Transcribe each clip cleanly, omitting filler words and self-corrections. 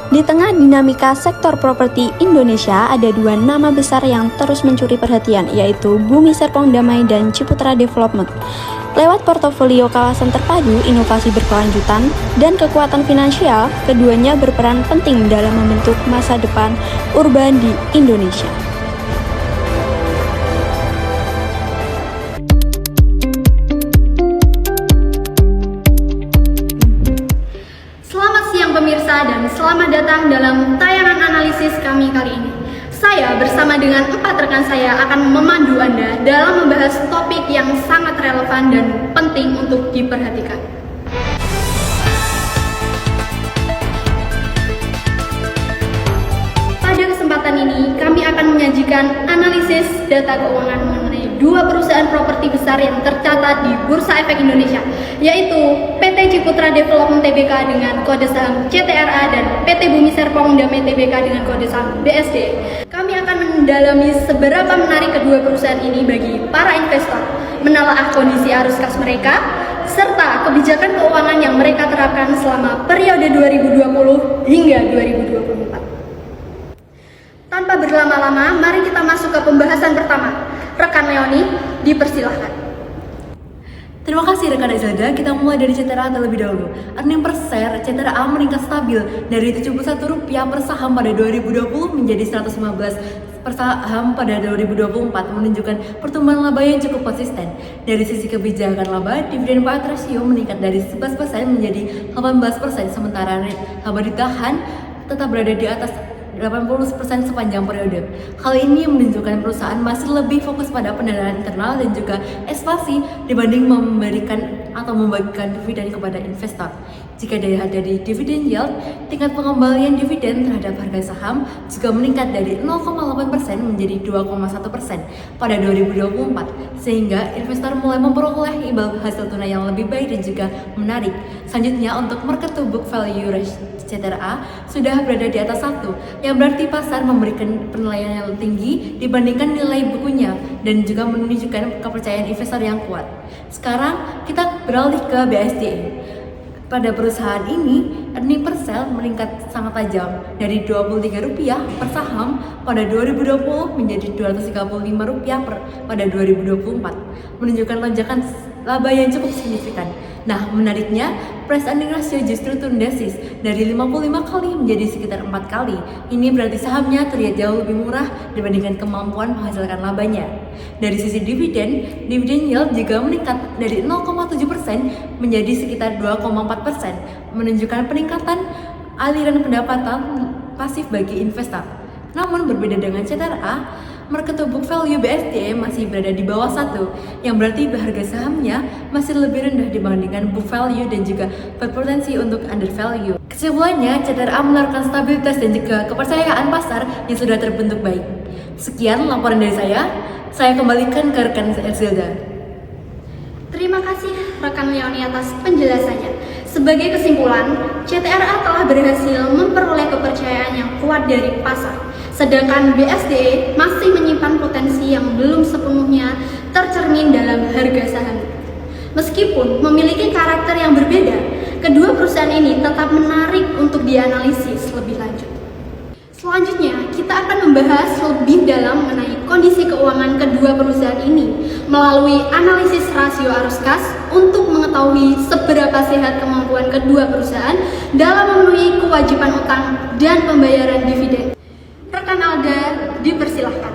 Di tengah dinamika sektor properti Indonesia, ada dua nama besar yang terus mencuri perhatian, yaitu Bumi Serpong Damai dan Ciputra Development. Lewat portofolio kawasan terpadu, inovasi berkelanjutan, dan kekuatan finansial, keduanya berperan penting dalam membentuk masa depan urban di Indonesia. Pemirsa, dan selamat datang dalam tayangan analisis kami kali ini. Saya bersama dengan 4 rekan saya akan memandu Anda dalam membahas topik yang sangat relevan dan penting untuk diperhatikan. Pada kesempatan ini, kami akan menyajikan analisis data keuangan mengenai dua perusahaan properti besar yang tercatat di Bursa Efek Indonesia, yaitu PT Ciputra Development Tbk dengan kode saham CTRA dan PT Bumi Serpong Damai Tbk dengan kode saham BSD. Kami akan mendalami seberapa menarik kedua perusahaan ini bagi para investor, menelaah kondisi arus kas mereka, serta kebijakan keuangan yang mereka terapkan selama periode 2020 hingga 2024. Tanpa berlama-lama, mari kita masuk ke pembahasan pertama. Rekan Leoni, dipersilahkan. Terima kasih rekan Zelda. Kita mulai dari CTRA terlebih dahulu. Earning per share CTRA meningkat stabil dari Rp71 per saham pada 2020 menjadi Rp115 per saham pada 2024, menunjukkan pertumbuhan laba yang cukup konsisten. Dari sisi kebijakan laba, dividen payout ratio meningkat dari 11% menjadi 18%, sementara rate laba ditahan tetap berada di atas 80% sepanjang periode. Hal ini menunjukkan perusahaan masih lebih fokus pada pendanaan internal dan juga ekspansi dibanding memberikan atau membagikan dividen kepada investor. Jika dilihat dari dividen yield, tingkat pengembalian dividen terhadap harga saham juga meningkat dari 0,8% menjadi 2,1% pada 2024, sehingga investor mulai memperoleh imbal hasil tunai yang lebih baik dan juga menarik. Selanjutnya, untuk market to book value CTRA sudah berada di atas 1, yang berarti pasar memberikan penilaian yang tinggi dibandingkan nilai bukunya dan juga menunjukkan kepercayaan investor yang kuat. Sekarang kita beralih ke BSD. Pada perusahaan ini, earning per share meningkat sangat tajam dari Rp23 per saham pada 2020 menjadi Rp235 pada 2024, menunjukkan lonjakan laba yang cukup signifikan. Nah, menariknya, price earning ratio justru turun drastis dari 55 kali menjadi sekitar 4 kali. Ini berarti sahamnya terlihat jauh lebih murah dibandingkan kemampuan menghasilkan labanya. Dari sisi dividen yield juga meningkat dari 0,7% menjadi sekitar 2,4%, menunjukkan peningkatan aliran pendapatan pasif bagi investor. Namun berbeda dengan CTRA, market to book value BSD masih berada di bawah 1, yang berarti harga sahamnya masih lebih rendah dibandingkan book value dan juga berpotensi untuk undervalue. Kesimpulannya, CTRA menawarkan stabilitas dan juga kepercayaan pasar yang sudah terbentuk baik. Sekian laporan dari saya kembalikan ke rekan Zelda. Terima kasih rekan Leoni atas penjelasannya. Sebagai kesimpulan, CTRA telah berhasil memperoleh kepercayaan yang kuat dari pasar, sedangkan BSD masih menyimpan potensi yang belum sepenuhnya tercermin dalam harga saham. Meskipun memiliki karakter yang berbeda, kedua perusahaan ini tetap menarik untuk dianalisis lebih lanjut. Selanjutnya, kita akan membahas lebih dalam mengenai kondisi keuangan kedua perusahaan ini melalui analisis rasio arus kas untuk mengetahui seberapa sehat kemampuan kedua perusahaan dalam memenuhi kewajiban utang dan pembayaran dividen. Rekan Alda, dipersilahkan.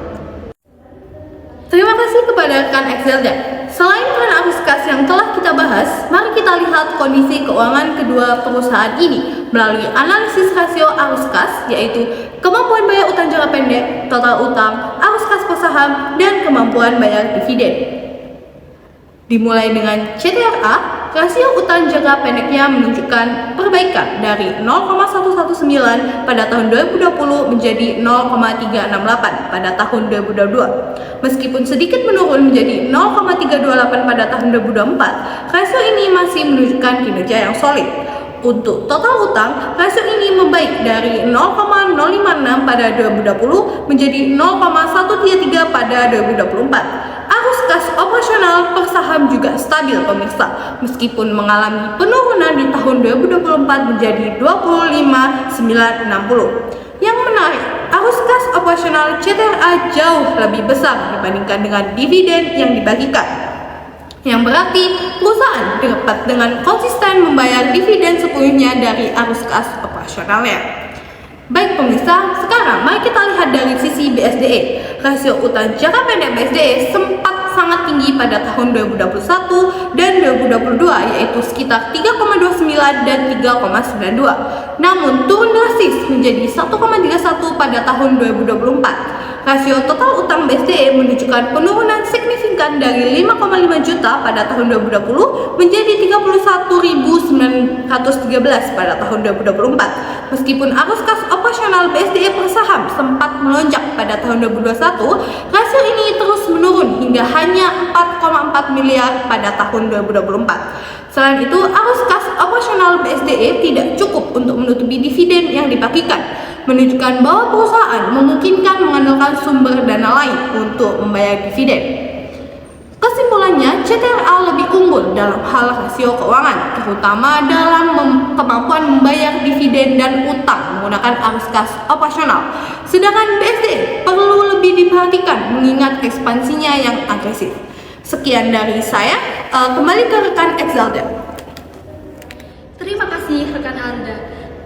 Terima kasih kepada rekan Zelda. Selain tren arus kas yang telah kita bahas, mari kita lihat kondisi keuangan kedua perusahaan ini melalui analisis rasio arus kas, yaitu kemampuan bayar utang jangka pendek, total utang, arus kas per saham, dan kemampuan bayar dividen. Dimulai dengan CTRA, rasio utang jangka pendeknya menunjukkan perbaikan dari 0,119 pada tahun 2020 menjadi 0,368 pada tahun 2022. Meskipun sedikit menurun menjadi 0,328 pada tahun 2024, rasio ini masih menunjukkan kinerja yang solid. Untuk total utang, rasio ini membaik dari 0,056 pada 2020 menjadi 0,133 pada 2024. Arus kas operasional per saham juga stabil pemirsa, meskipun mengalami penurunan di tahun 2024 menjadi 25,9 960. Yang menarik, arus kas operasional CTRA jauh lebih besar dibandingkan dengan dividen yang dibagikan. Yang berarti perusahaan dapat dengan konsisten membayar dividen sepenuhnya dari arus kas operasionalnya. Baik pemirsa, sekarang mari kita lihat dari sisi BSDE. Rasio utang jangka pendek BSDE sempat sangat tinggi pada tahun 2021 dan 2022, yaitu sekitar 3,29 dan 3,92. Namun turun drastis menjadi 1,31 pada tahun 2024. Rasio total utang BSDE menunjukkan penurunan signifikan dari 5,5 juta pada tahun 2020 menjadi 31.913 pada tahun 2024. Meskipun arus kas operasional BSDE per saham sempat melonjak pada tahun 2021, rasio ini terus menurun hingga hanya 4,4 miliar pada tahun 2024. Selain itu, arus kas operasional BSDE tidak cukup untuk menutupi dividen yang dibagikan, menunjukkan bahwa perusahaan memungkinkan mengandalkan sumber dana lain untuk membayar dividen. Kesimpulannya, CTRA lebih unggul dalam hal rasio keuangan, terutama dalam kemampuan membayar dividen dan utang menggunakan arus kas operasional. Sedangkan BSDE perlu lebih diperhatikan mengingat ekspansinya yang agresif. Sekian dari saya, kembali ke rekan Exalda. Terima kasih rekan Alda.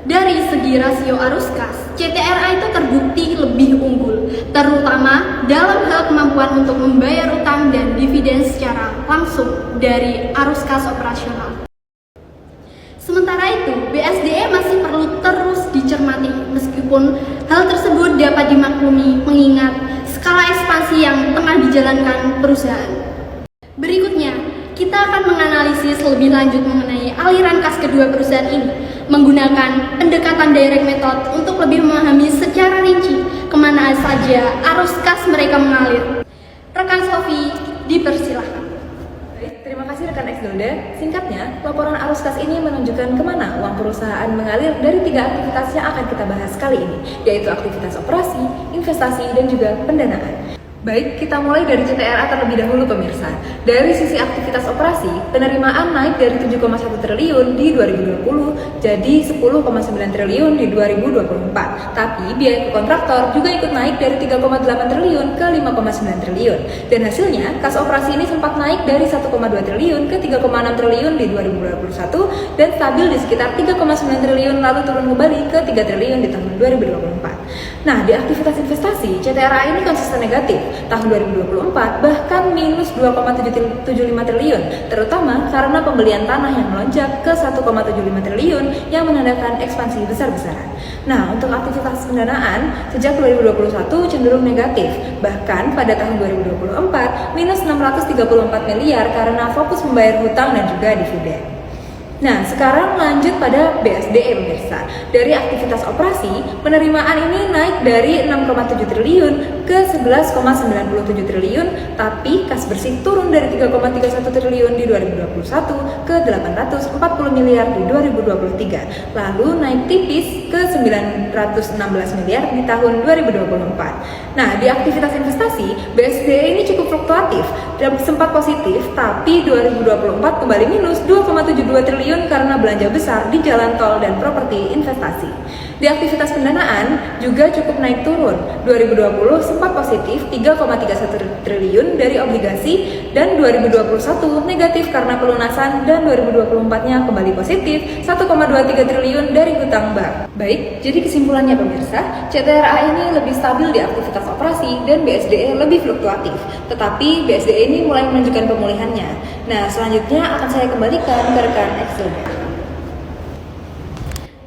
Dari segi rasio arus kas, CTRA itu terbukti lebih unggul, terutama dalam hal kemampuan untuk membayar utang dan dividen secara langsung dari arus kas operasional. Sementara itu, BSDE masih perlu terus dicermati, meskipun hal tersebut dapat dimaklumi mengingat skala ekspansi yang tengah dijalankan perusahaan. Berikutnya, kita akan menganalisis lebih lanjut mengenai aliran kas kedua perusahaan ini, menggunakan pendekatan direct method untuk lebih memahami secara rinci kemana saja arus kas mereka mengalir. Rekan Sofi, dipersilahkan. Baik, terima kasih rekan Exalda. Singkatnya, laporan arus kas ini menunjukkan kemana uang perusahaan mengalir dari 3 aktivitas yang akan kita bahas kali ini, yaitu aktivitas operasi, investasi, dan juga pendanaan. Baik, kita mulai dari CTRA terlebih dahulu pemirsa. Dari sisi aktivitas operasi, penerimaan naik dari 7,1 triliun di 2020 jadi 10,9 triliun di 2024. Tapi biaya ke kontraktor juga ikut naik dari 3,8 triliun ke 5,9 triliun. Dan hasilnya, kas operasi ini sempat naik dari 1,2 triliun ke 3,6 triliun di 2021 dan stabil di sekitar 3,9 triliun lalu turun kembali ke 3 triliun di tahun 2024. Nah, di aktivitas investasi, CTRA ini konsisten negatif. Tahun 2024 bahkan minus 2,75 triliun, terutama karena pembelian tanah yang melonjak ke 1,75 triliun yang menandakan ekspansi besar-besaran. Nah, untuk aktivitas pendanaan sejak 2021 cenderung negatif, bahkan pada tahun 2024 minus 634 miliar karena fokus membayar hutang dan juga dividen. Nah, sekarang lanjut pada BSDE pemirsa. Dari aktivitas operasi, penerimaan ini naik dari 6,7 triliun ke 11,97 triliun, tapi kas bersih turun dari 3,31 triliun di 2021 ke 840 miliar di 2023. Lalu naik tipis ke 916 miliar di tahun 2024. Nah, di aktivitas investasi, BSDE ini cukup fluktuatif, sempat positif, tapi 2024 kembali minus 2,72 triliun karena belanja besar di jalan tol dan properti investasi. Di aktivitas pendanaan juga cukup naik turun. 2020 sempat positif 3,31 triliun dari obligasi dan 2021 negatif karena pelunasan dan 2024-nya kembali positif 1,23 triliun dari hutang bank. Baik, jadi kesimpulannya pemirsa, CTRA ini lebih stabil di aktivitas operasi dan BSDE lebih fluktuatif. Tetapi BSDE ini mulai menunjukkan pemulihannya. Nah, selanjutnya akan saya kembalikan ke rekan Exalda.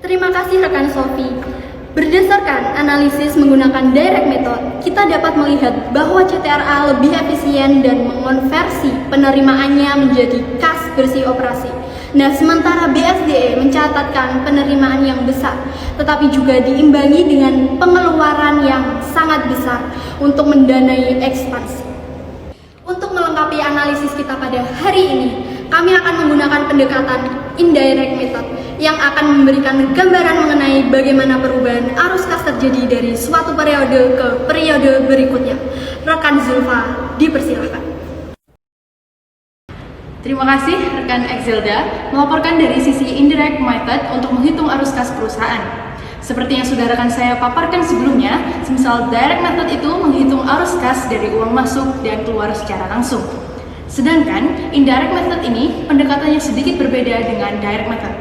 Terima kasih rekan Sofi. Berdasarkan analisis menggunakan direct method, kita dapat melihat bahwa CTRA lebih efisien dan mengonversi penerimaannya menjadi kas bersih operasi. Nah, sementara BSDE mencatatkan penerimaan yang besar, tetapi juga diimbangi dengan pengeluaran yang sangat besar untuk mendanai ekspansi. Untuk melengkapi analisis kita pada hari ini, kami akan menggunakan pendekatan indirect method yang akan memberikan gambaran mengenai bagaimana perubahan arus kas terjadi dari suatu periode ke periode berikutnya. Rekan Zulfa, dipersilahkan. Terima kasih rekan Exalda melaporkan dari sisi indirect method untuk menghitung arus kas perusahaan. Seperti yang sudah rekan saya paparkan sebelumnya, semisal direct method itu menghitung arus kas dari uang masuk dan keluar secara langsung. Sedangkan indirect method ini pendekatannya sedikit berbeda dengan direct method.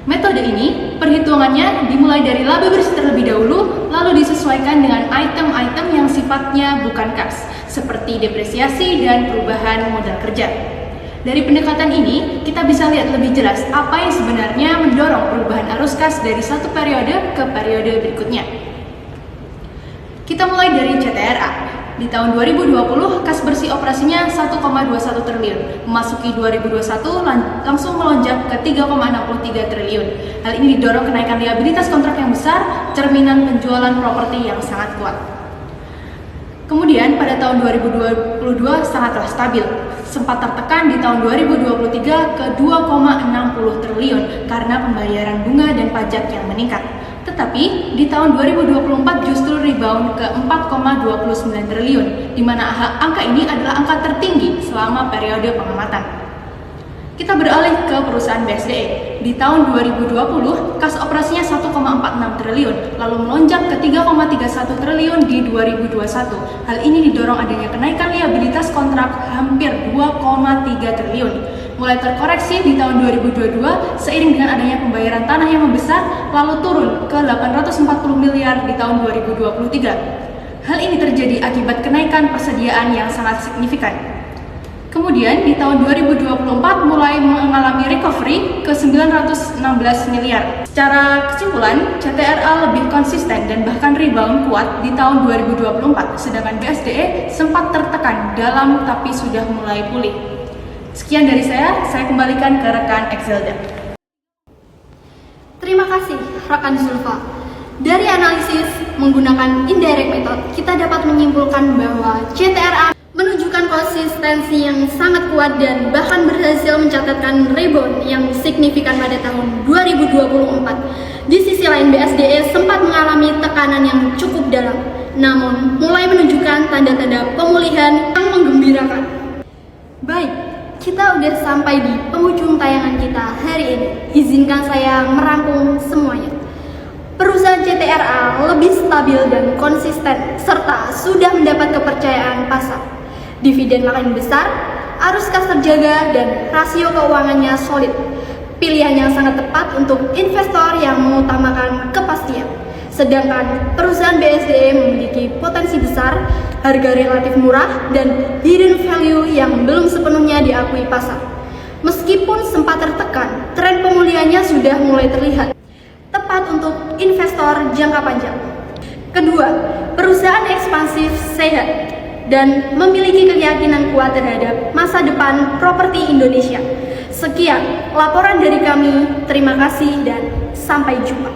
Metode ini perhitungannya dimulai dari laba bersih terlebih dahulu, lalu disesuaikan dengan item-item yang sifatnya bukan kas, seperti depresiasi dan perubahan modal kerja. Dari pendekatan ini, kita bisa lihat lebih jelas apa yang sebenarnya mendorong perubahan arus kas dari satu periode ke periode berikutnya. Kita mulai dari CTRA. Di tahun 2020, kas bersih operasinya 1,21 triliun. Memasuki 2021, langsung melonjak ke 3,63 triliun. Hal ini didorong kenaikan liabilitas kontrak yang besar, cerminan penjualan properti yang sangat kuat. Kemudian pada tahun 2022 sangatlah stabil, sempat tertekan di tahun 2023 ke 2,60 triliun karena pembayaran bunga dan pajak yang meningkat. Tetapi di tahun 2024 justru rebound ke 4,29 triliun, di mana angka ini adalah angka tertinggi selama periode pengamatan. Kita beralih ke perusahaan BSDE. Di tahun 2020, kas operasinya 1,46 triliun, lalu melonjak ke 3,31 triliun di 2021. Hal ini didorong adanya kenaikan liabilitas kontrak hampir 2,3 triliun. Mulai terkoreksi di tahun 2022 seiring dengan adanya pembayaran tanah yang membesar, lalu turun ke 840 miliar di tahun 2023. Hal ini terjadi akibat kenaikan persediaan yang sangat signifikan. Kemudian di tahun 2024 mulai mengalami recovery ke 916 miliar. Secara kesimpulan, CTRA lebih konsisten dan bahkan rebound kuat di tahun 2024, sedangkan BSDE sempat tertekan dalam tapi sudah mulai pulih. Sekian dari saya kembalikan ke rekan Exelda. Terima kasih rekan Zulfa. Dari analisis menggunakan indirect method, kita dapat menyimpulkan bahwa CTRA menunjukkan konsistensi yang sangat kuat dan bahkan berhasil mencatatkan rebound yang signifikan pada tahun 2024. Di sisi lain, BSDE sempat mengalami tekanan yang cukup dalam, namun mulai menunjukkan tanda-tanda pemulihan yang menggembirakan. Baik, kita udah sampai di penghujung tayangan kita hari ini. Izinkan saya merangkum semuanya. Perusahaan CTRA lebih stabil dan konsisten, serta sudah mendapat kepercayaan pasar. Dividen makin besar, arus kas terjaga, dan rasio keuangannya solid. Pilihan yang sangat tepat untuk investor yang mengutamakan kepastian. Sedangkan perusahaan BSDE memiliki potensi besar, harga relatif murah, dan hidden value yang belum sepenuhnya diakui pasar. Meskipun sempat tertekan, tren pemulihannya sudah mulai terlihat, tepat untuk investor jangka panjang. Kedua, perusahaan ekspansif sehat dan memiliki keyakinan kuat terhadap masa depan properti Indonesia. Sekian laporan dari kami, terima kasih dan sampai jumpa.